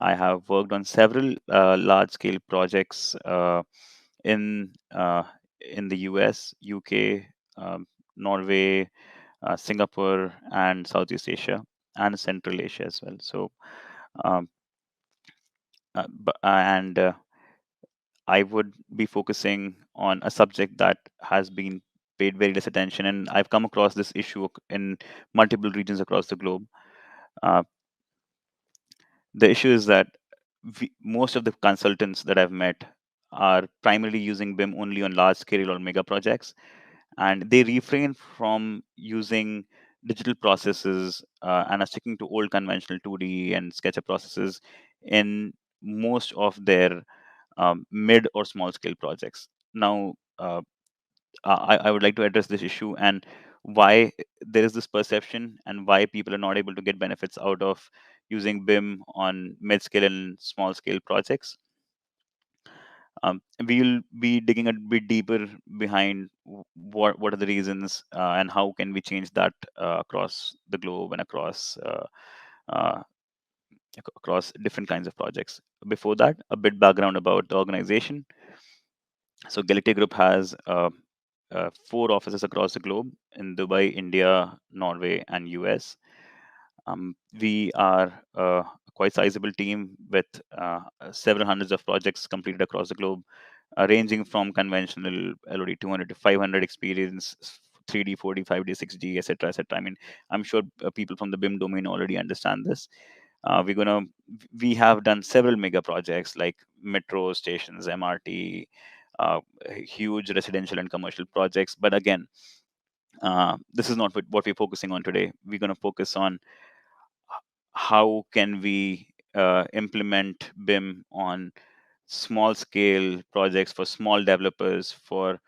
I have worked on several large-scale projects in uh, in the US, UK, Norway, Singapore, and Southeast Asia, and Central Asia as well. So, um, and I would be focusing on a subject that has been paid very less attention, and I've come across this issue in multiple regions across the globe. Uh, the issue is that most of the consultants that I've met are primarily using BIM only on large scale or mega projects, and they refrain from using digital processes and are sticking to old conventional 2D and SketchUp processes in most of their mid or small scale projects. Now, I would like to address this issue and why there is this perception and why people are not able to get benefits out of using BIM on mid scale and small scale projects. We'll be digging a bit deeper behind what are the reasons and how can we change that across the globe and uh, across different kinds of projects. Before that, a bit background about the organization. So Galactic Group has 4 offices across the globe in Dubai, India, Norway, and US. We are a quite sizable team with several hundreds of projects completed across the globe, ranging from conventional LOD 200 to 500 experience, 3D, 4D, 5D, 6D, etc., etc. I mean, I'm sure people from the BIM domain already understand this. We have done several mega projects like metro stations, MRT, uh, huge residential and commercial projects. But again, this is not what we're focusing on today. We're going to focus on how can we implement BIM on small scale projects for small developers, for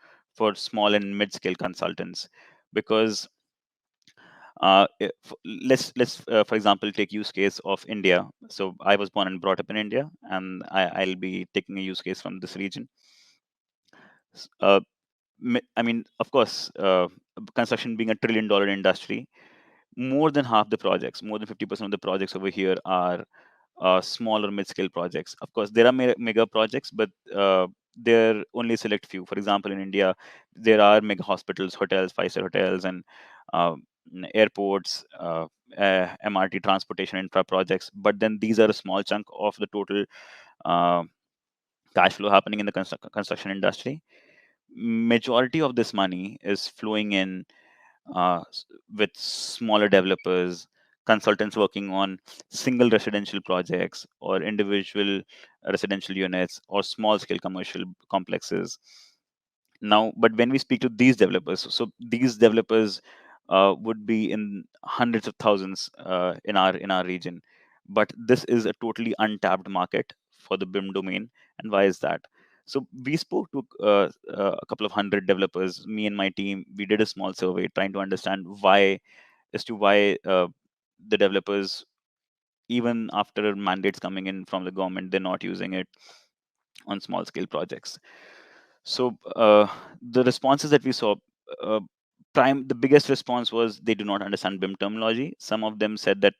small and mid scale consultants, because let's for example take use case of India. So I was born and brought up in India, and I'll be taking a use case from this region. uh, I mean, of course, construction being $1 trillion industry, more than half the projects, more than 50% of the projects over here are small or mid-scale projects. Of course, there are mega projects, but they're only a select few. For example, in India, there are mega hospitals, hotels, five-star hotels, and uh, airports, MRT transportation infra projects. But then these are a small chunk of the total uh, cash flow happening in the construction industry. Majority of this money is flowing in with smaller developers, consultants working on single residential projects or individual residential units or small scale commercial complexes. Now, but when we speak to these developers, so these developers would be in hundreds of thousands in our region, but this is a totally untapped market for the BIM domain. And why is that? So we spoke to a couple of hundred developers. Me and my team, we did a small survey trying to understand why, as to why the developers, even after mandates coming in from the government, they're not using it on small scale projects. So the responses that we saw, uh, the biggest response was they do not understand BIM terminology. Some of them said that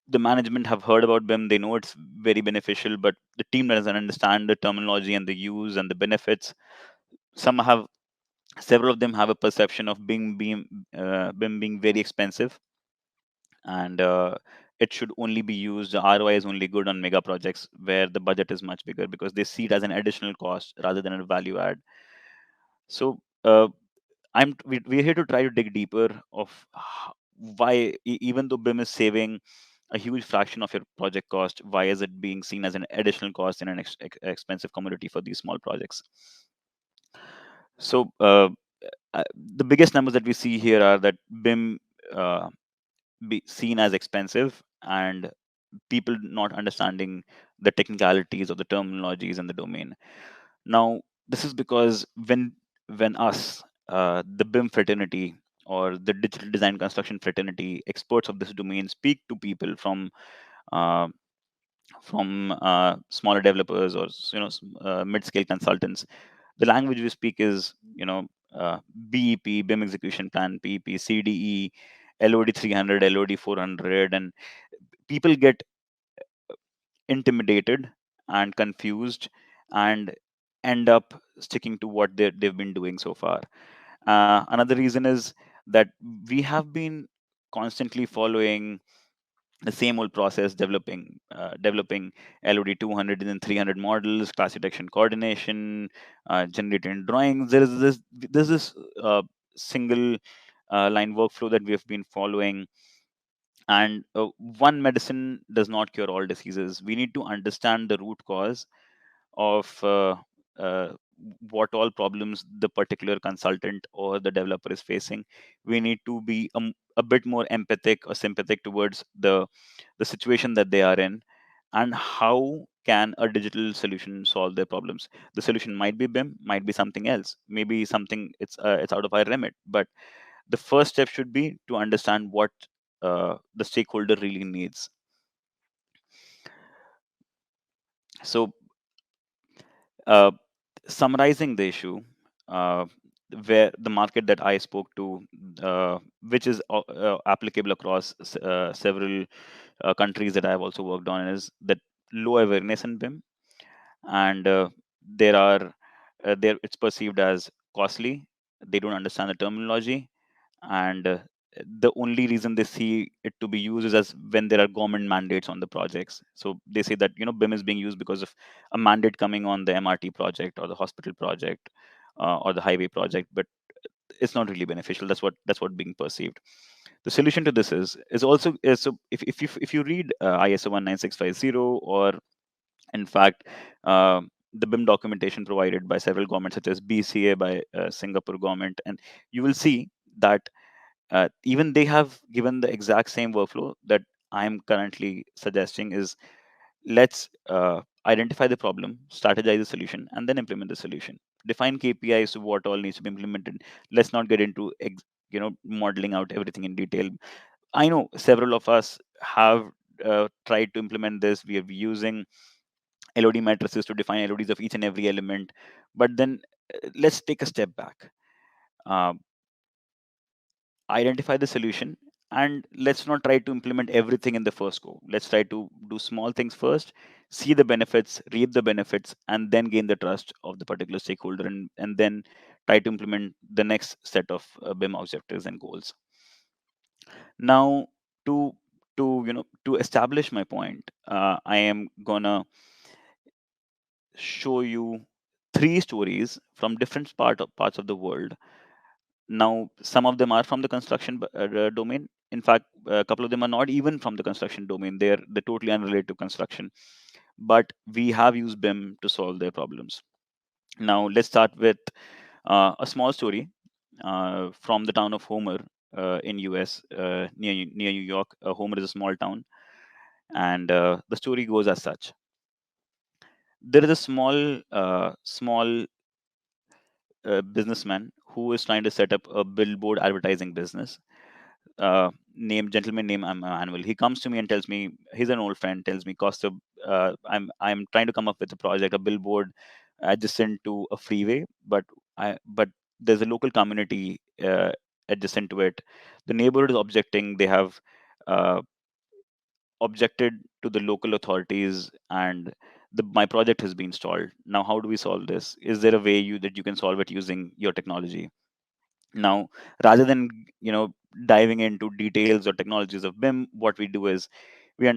the management have heard about BIM, they know it's very beneficial, but the team doesn't understand the terminology and the use and the benefits. Some have, several of them have a perception of BIM being very expensive, and it should only be used. The ROI is only good on mega projects where the budget is much bigger, because they see it as an additional cost rather than a value add. So we're here to try to dig deeper of why, even though BIM is saving a huge fraction of your project cost, why is it being seen as an additional cost in an expensive commodity for these small projects? So the biggest numbers that we see here are that BIM uh, be seen as expensive, and people not understanding the technicalities or the terminologies in the domain. Now, this is because when us, the BIM fraternity or the digital design construction fraternity, experts of this domain, speak to people uh, from smaller developers or mid-scale consultants, the language we speak is BEP, BIM execution plan, PEP, CDE, LOD 300, LOD 400, and people get intimidated and confused and end up sticking to what they've been doing so far. Another reason is that we have been constantly following the same old process, developing LOD 200 and then 300 models, class detection coordination, generating drawings. There's this single line workflow that we have been following, and one medicine does not cure all diseases. We need to understand the root cause of uh, what all problems the particular consultant or the developer is facing. We need to be a bit more empathic or sympathetic towards the situation that they are in, and how can a digital solution solve their problems. The solution might be BIM, might be something else, maybe something it's out of our remit, but the first step should be to understand what the stakeholder really needs. So uh, summarizing the issue, uh, where the market that I spoke to, which is applicable across several countries that I have also worked on, is that low awareness in BIM, and there are there it's perceived as costly. They don't understand the terminology, and the only reason they see it to be used is as when there are government mandates on the projects. So they say that BIM is being used because of a mandate coming on the MRT project or the hospital project or the highway project, but it's not really beneficial. That's what being perceived. The solution to this is so if you read ISO 19650, or in fact, the BIM documentation provided by several governments, such as BCA by Singapore government, and you will see that even they have given the exact same workflow that I'm currently suggesting. Is let's identify the problem, strategize the solution, and then implement the solution. Define KPIs to what all needs to be implemented. Let's not get into modeling out everything in detail. I know several of us have tried to implement this. We are using LOD matrices to define LODs of each and every element. But then let's take a step back, uh, identify the solution, and let's not try to implement everything in the first go. Let's try to do small things first, see the benefits, reap the benefits, and then gain the trust of the particular stakeholder, and then try to implement the next set of BIM objectives and goals. Now, to to establish my point, I am gonna show you three stories from different parts of the world. Now, some of them are from the construction domain. In fact, a couple of them are not even from the construction domain. They're totally unrelated to construction. But we have used BIM to solve their problems. Now, let's start with a small story from the town of Homer in US, near New York. Homer is a small town, and the story goes as such. There is a small businessman who is trying to set up a billboard advertising business. Gentleman named Manuel. He comes to me and tells me, he's an old friend. Tells me, Kaustubh, I'm trying to come up with a project, a billboard adjacent to a freeway, but there's a local community adjacent to it. The neighborhood is objecting. They have uh, objected to the local authorities, and my project has been stalled. Now, how do we solve this? Is there a way that you can solve it using your technology? Now, rather than diving into details or technologies of BIM, what we do is we are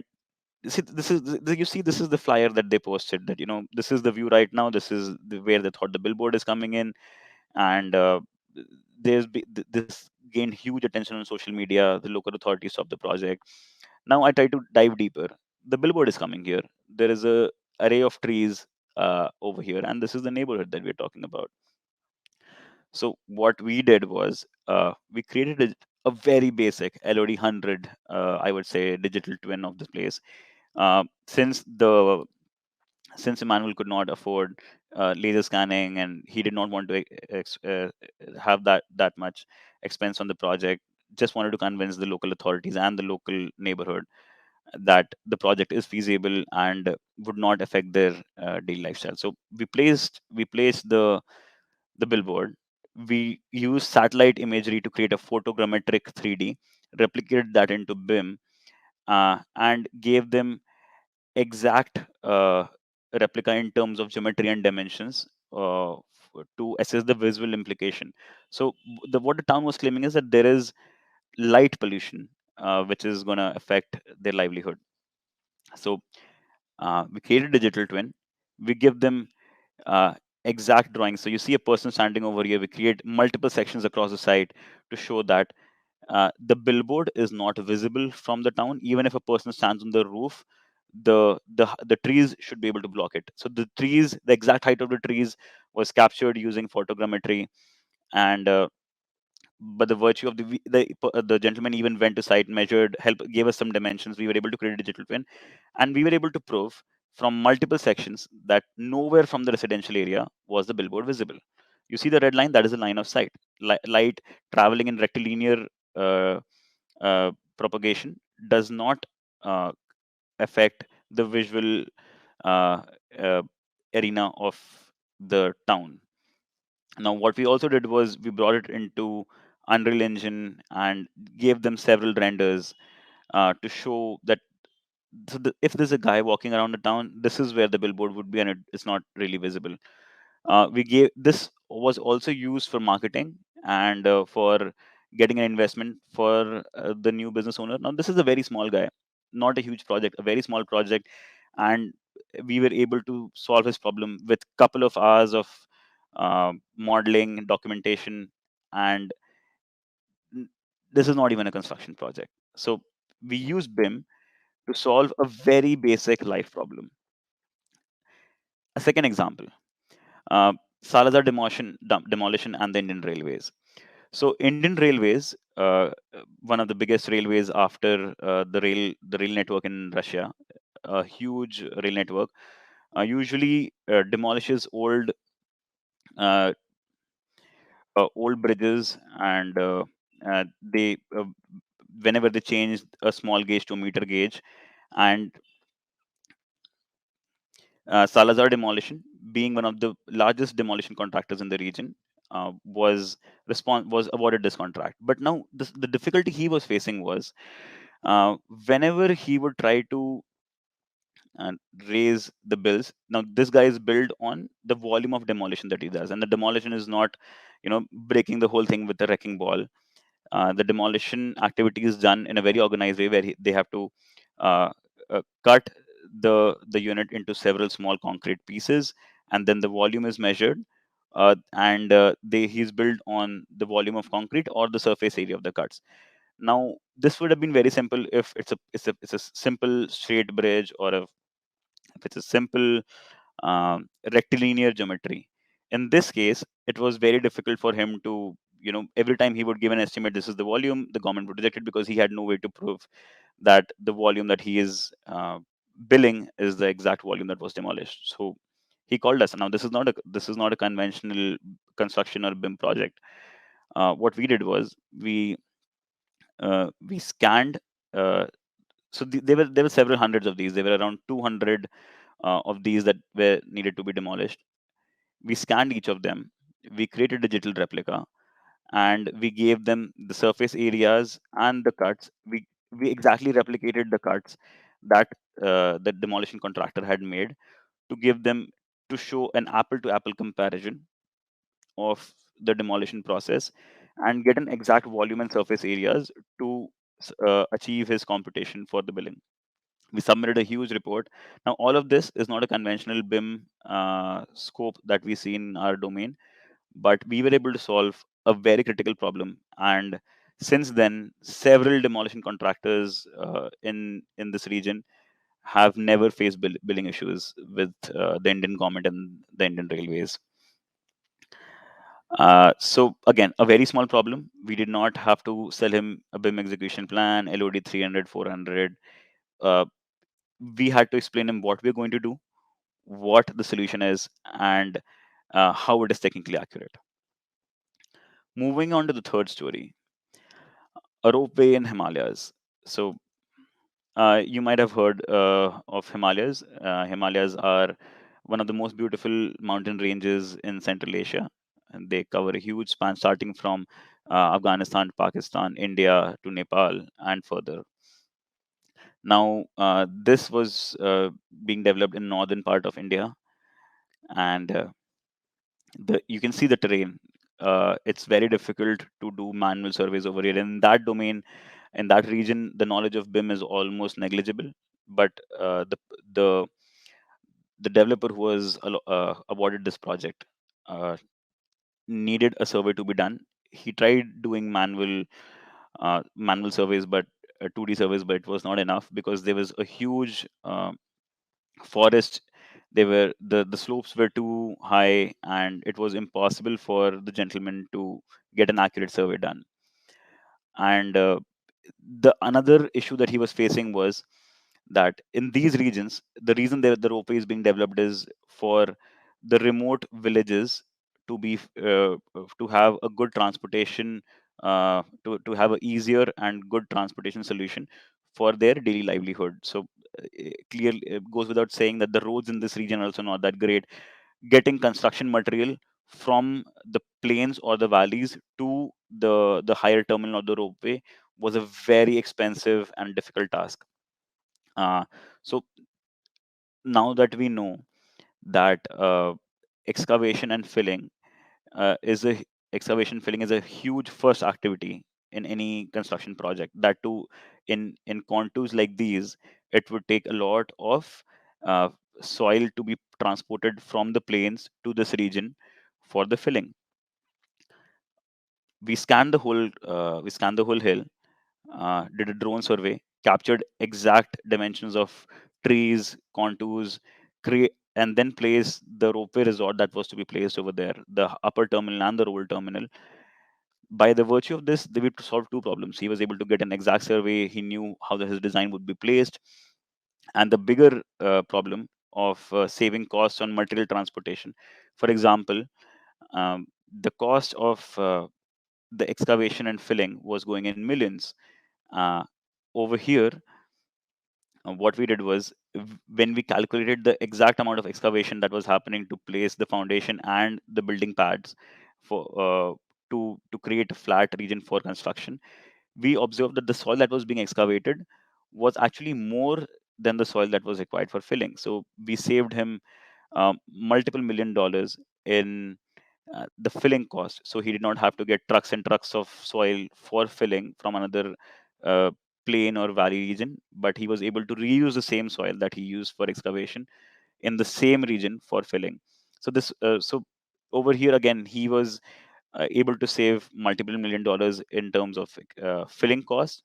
see this is you see this is the flyer that they posted, that this is the view right now. This is where they thought the billboard is coming in, and this gained huge attention on social media. The local authorities stopped the project. Now I try to dive deeper. The billboard is coming here. There is a array of trees over here, and this is the neighborhood that we're talking about. So what we did was we created a very basic LOD 100, I would say, digital twin of the place. Since Emmanuel could not afford laser scanning, and he did not want to have that much expense on the project, just wanted to convince the local authorities and the local neighborhood that the project is feasible and would not affect their daily lifestyle. So we placed the billboard. We used satellite imagery to create a photogrammetric 3D, replicated that into BIM, and gave them exact replica in terms of geometry and dimensions to assess the visual implication. So what the town was claiming is that there is light pollution, which is going to affect their livelihood. So we create a digital twin. We give them uh, exact drawings. So you see a person standing over here. We create multiple sections across the site to show that the billboard is not visible from the town. Even if a person stands on the roof, the trees should be able to block it. So the exact height of the trees was captured using photogrammetry, and but the virtue of the gentleman even went to site, measured, help, gave us some dimensions. We were able to create a digital twin, and we were able to prove from multiple sections that nowhere from the residential area was the billboard visible. You see the red line, that is a line of sight. Light traveling in rectilinear uh, propagation does not uh, affect the visual uh, uh, arena of the town. Now, what we also did was we brought it into Unreal Engine and gave them several renders to show that. So if there's a guy walking around the town, this is where the billboard would be, and it's not really visible. We gave this was also used for marketing and for getting an investment for the new business owner. Now, this is a very small guy, not a huge project, a very small project, and we were able to solve his problem with couple of hours of modeling, documentation, and n- this is not even a construction project. So we use BIM to solve a very basic life problem. A second example, uh, Salazar demolition and the Indian Railways. So Indian Railways, one of the biggest railways after the rail network in Russia, a huge rail network, usually demolishes uh, old bridges, and they whenever they change a small gauge to a meter gauge, and Salazar Demolition, being one of the largest demolition contractors in the region, was awarded this contract. But now the difficulty he was facing was whenever he would try to uh, raise the bills. Now this guy is billed on the volume of demolition that he does, and the demolition is not, breaking the whole thing with a wrecking ball. The demolition activity is done in a very organized way where they have to uh, cut the unit into several small concrete pieces, and then the volume is measured, and he's built on the volume of concrete or the surface area of the cuts. Now this would have been very simple if it's a simple straight bridge, or if it's a simple rectilinear geometry. In this case, it was very difficult for him to, every time he would give an estimate, this is the volume, the government would reject it because he had no way to prove that the volume that he is billing is the exact volume that was demolished. So he called us. Now this is not a conventional construction or BIM project. What we did was we scanned. There were several hundreds of these. There were around 200 of these that were needed to be demolished. We scanned each of them. We created a digital replica, and we gave them the surface areas and the cuts. We exactly replicated the cuts that the demolition contractor had made, to give them, to show an apple to apple comparison of the demolition process, and get an exact volume and surface areas to achieve his computation for the billing. We submitted a huge report. Now, all of this is not a conventional BIM scope that we see in our domain, but we were able to solve a very critical problem. And since then, several demolition contractors in this region have never faced billing issues with the Indian government and the Indian Railways. So again, a very small problem. We did not have to sell him a BIM execution plan, LOD 300, 400. Uh, we had to explain him what we're going to do, what the solution is, and how it is technically accurate. Moving on to the third story, a ropeway in Himalayas. So you might have heard of Himalayas. Himalayas are one of the most beautiful mountain ranges in Central Asia, and they cover a huge span starting from Afghanistan, Pakistan, India to Nepal, and further. Now, this was being developed in northern part of India, and you can see the terrain. It's very difficult to do manual surveys over here. In that domain, in that region, the knowledge of BIM is almost negligible. But the the developer who was awarded this project uh, needed a survey to be done. He tried doing manual surveys, but 2D surveys, but it was not enough because there was a huge forest. The slopes were too high, and it was impossible for the gentleman to get an accurate survey done. And the another issue that he was facing was that in these regions, the reason that the ropeway is being developed is for the remote villages to be to have a good transportation, to have a easier and good transportation solution for their daily livelihood. So clearly, it goes without saying that the roads in this region are also not that great. Getting construction material from the plains or the valleys to the higher terminal or the ropeway was a very expensive and difficult task. uh, so now that we know that excavation and filling is a excavation filling is a huge first activity in any construction project, that too in contours like these, it would take a lot of uh, soil to be transported from the plains to this region for the filling. We scanned the whole hill, did a drone survey, captured exact dimensions of trees, contours, and then placed the ropeway resort that was to be placed over there, the upper terminal and the lower terminal. By the virtue of this, they would solve two problems. He was able to get an exact survey. He knew how his design would be placed, and the bigger problem of saving costs on material transportation. For example, the cost of the excavation and filling was going in millions. Uh, Over here, what we did was, when we calculated the exact amount of excavation that was happening to place the foundation and the building pads for to create a flat region for construction, we observed that the soil that was being excavated was actually more than the soil that was required for filling. So we saved him multiple $1 million in the filling cost. So he did not have to get trucks and trucks of soil for filling from another uh, plain or valley region, but he was able to reuse the same soil that he used for excavation in the same region for filling. So over here again, he was able to save multiple $1 million in terms of filling cost,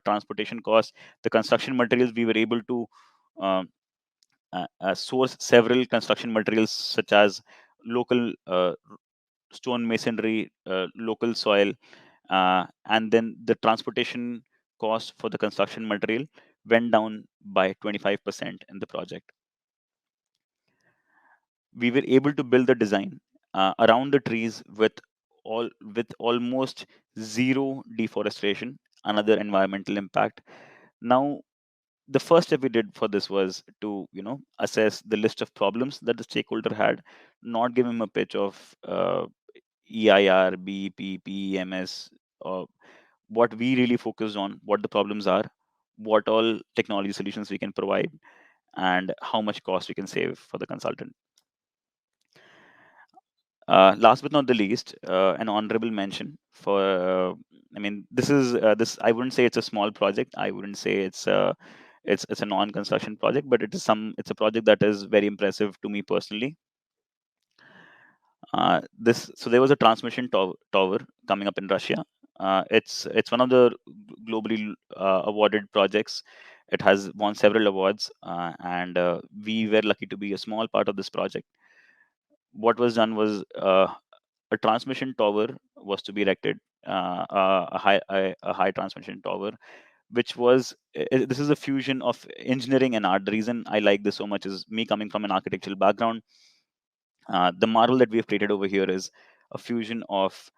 transportation cost, the construction materials. We were able to um, source several construction materials such as local stone masonry, local soil, and then the transportation cost for the construction material went down by 25% in the project. We were able to build the design around the trees with almost zero deforestation, another environmental impact. Now, the first step we did for this was to assess the list of problems that the stakeholder had, not give him a pitch of EIR, BEP, PEMS, uh, what we really focused on, what the problems are, what all technology solutions we can provide, and how much cost we can save for the consultant. Last but not the least, an honorable mention for. I mean, this is this. I wouldn't say it's a small project. I wouldn't say it's a non-construction project, but it's a project that is very impressive to me personally. This so there was a transmission tower coming up in Russia. It's one of the globally awarded projects. It has won several awards, and we were lucky to be a small part of this project. What was done was a transmission tower was to be erected, a high transmission tower, which was this is a fusion of engineering and art. The reason I like this so much is me coming from an architectural background. The model that we have created over here is a fusion of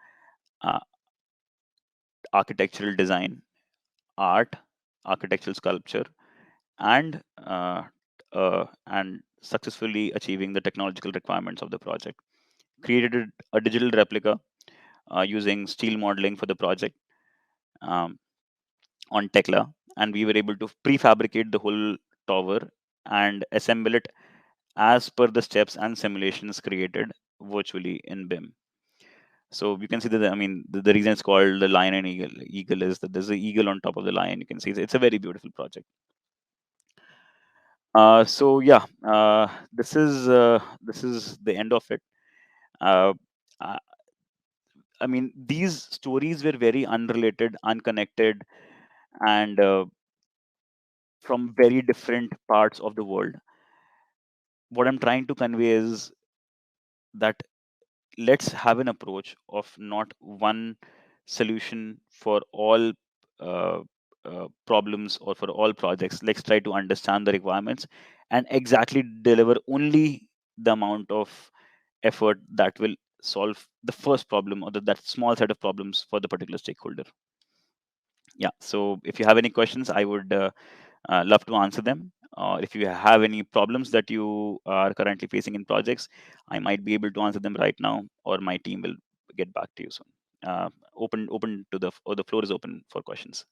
uh, architectural design, art, architectural sculpture, and successfully achieving the technological requirements of the project. Created a digital replica using steel modeling for the project, um, on Tekla, and we were able to prefabricate the whole tower and assemble it as per the steps and simulations created virtually in BIM. So you can see that, I mean, the reason it's called the lion and eagle is that there's an eagle on top of the lion. You can see it's a very beautiful project. So yeah, this is the end of it. Uh, I I mean, these stories were very unrelated, unconnected, and from very different parts of the world. What I'm trying to convey is that let's have an approach of not one solution for all uh, problems or for all projects. Let's try to understand the requirements and exactly deliver only the amount of effort that will solve the first problem or that small set of problems for the particular stakeholder. Yeah. So if you have any questions, I would love to answer them. If you have any problems that you are currently facing in projects, I might be able to answer them right now, or my team will get back to you soon. Open to the or the floor is open for questions.